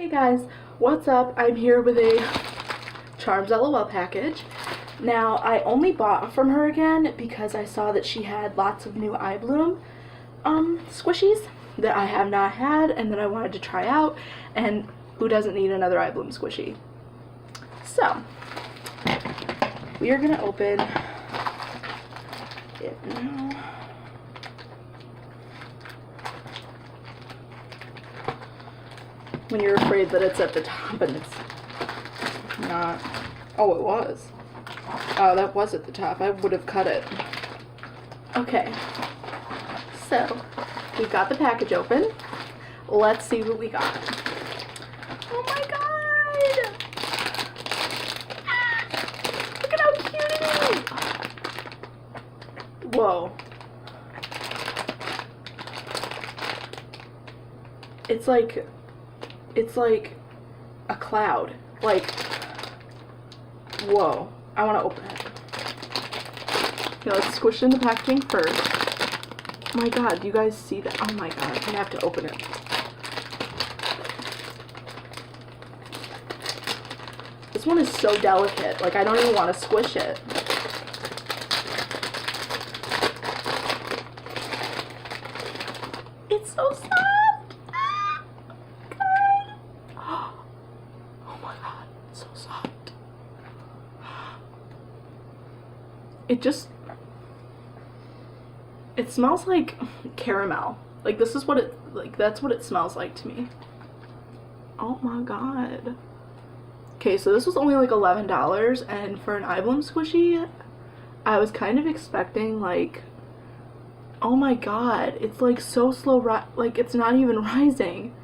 Hey guys, what's up? I'm here with a Charmslol package. Now, I only bought from her again because I saw that she had lots of new Ibloom squishies that I have not had and that I wanted to try out, and who doesn't need another Ibloom squishy? So, we are going to open it now. When you're afraid that it's at the top and it's not. Oh, it was. Oh, that was at the top. I would have cut it. Okay. So, we've got the package open. Let's see what we got. Oh my god! Look at how cute it is! Whoa. It's like a cloud. Like, whoa. I want to open it. Okay, let's squish in the packaging first. Oh my god, do you guys see that? Oh my god, I have to open it. This one is so delicate. Like, I don't even want to squish it. It's so soft. It smells like caramel. Like, this is what it, like, that's what it smells like to me. Oh my god. Okay, so this was only like $11, and for an Ibloom squishy, I was kind of expecting, like, oh my god, it's like so slow, like, it's not even rising.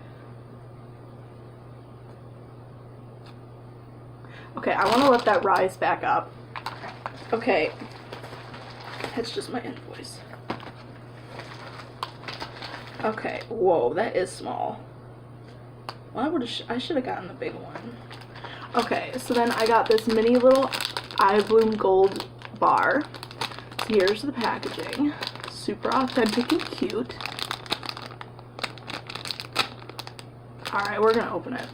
Okay, I want to let that rise back up. Okay. That's just my invoice. Okay, whoa, that is small. Well, I should have gotten the big one. Okay, so then I got this mini little Ibloom gold bar. So here's the packaging. Super authentic and cute. Alright, we're gonna open it.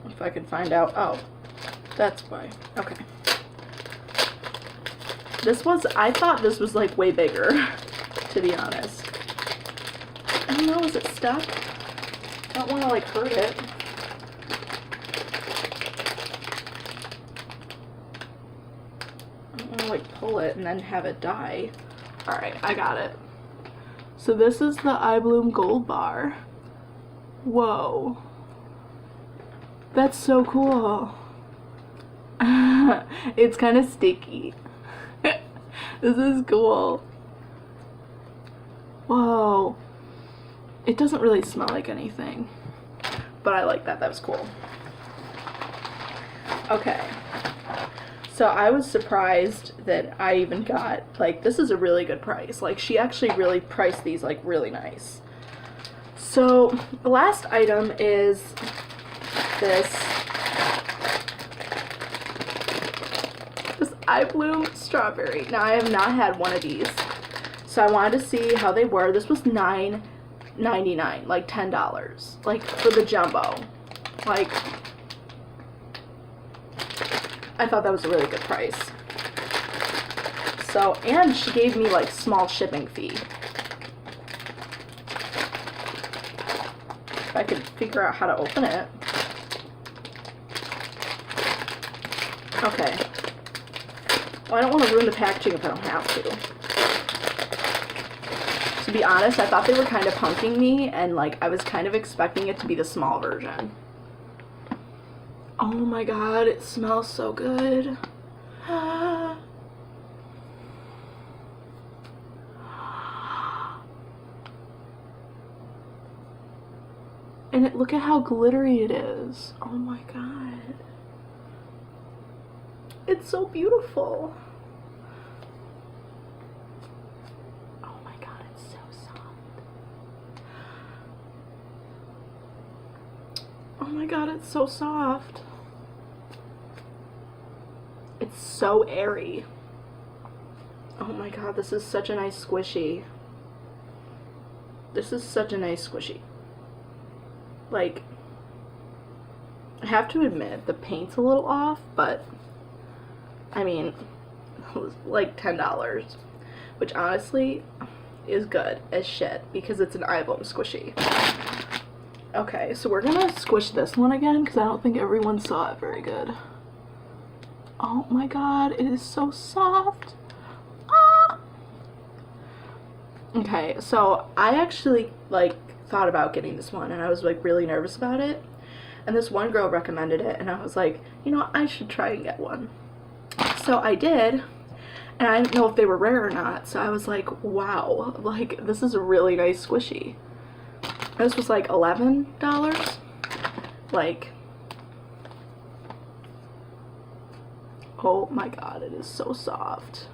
If I can find out. Oh, that's why. Okay. I thought this was like way bigger, to be honest. I don't know, is it stuck? I don't want to like hurt it. I don't want to like pull it and then have it die. Alright, I got it. So this is the Ibloom gold bar. Whoa. That's so cool. It's kind of sticky. This is cool. Whoa. It doesn't really smell like anything, but I like that. That was cool. Okay. So I was surprised that I even got, like, this is a really good price. Like, she actually really priced these, like, really nice. So the last item is this Ibloom strawberry. Now, I have not had one of these, so I wanted to see how they were. This was $9.99, like $10, like, for the jumbo. Like, I thought that was a really good price. So, and she gave me, like, small shipping fee. If I could figure out how to open it. Okay. Well, I don't want to ruin the packaging if I don't have to. To be honest, I thought they were kind of punking me, and like I was kind of expecting it to be the small version. Oh my god, it smells so good. And look at how glittery it is. Oh my god. It's so beautiful. Oh my god, it's so soft. Oh my god, it's so soft. It's so airy. Oh my god, this is such a nice squishy. This is such a nice squishy. Like, I have to admit, the paint's a little off, but, I mean, it was like $10, which honestly is good as shit, because it's an Ibloom squishy. Okay, so we're gonna squish this one again, because I don't think everyone saw it very good. Oh my god, it is so soft. Ah! Okay, so I actually, like, thought about getting this one, and I was, like, really nervous about it. And this one girl recommended it, and I was like, you know, I should try and get one. So I did, and I didn't know if they were rare or not, so I was like, wow, like, this is a really nice squishy. This was like $11. Like, oh my god, it is so soft.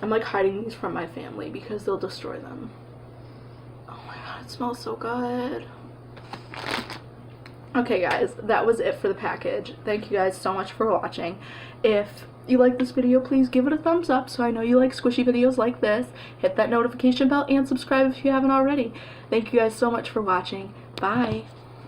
I'm like hiding these from my family because they'll destroy them. Oh my god, it smells so good. Okay guys, that was it for the package. Thank you guys so much for watching. If you like this video, please give it a thumbs up so I know you like squishy videos like this. Hit that notification bell and subscribe if you haven't already. Thank you guys so much for watching. Bye.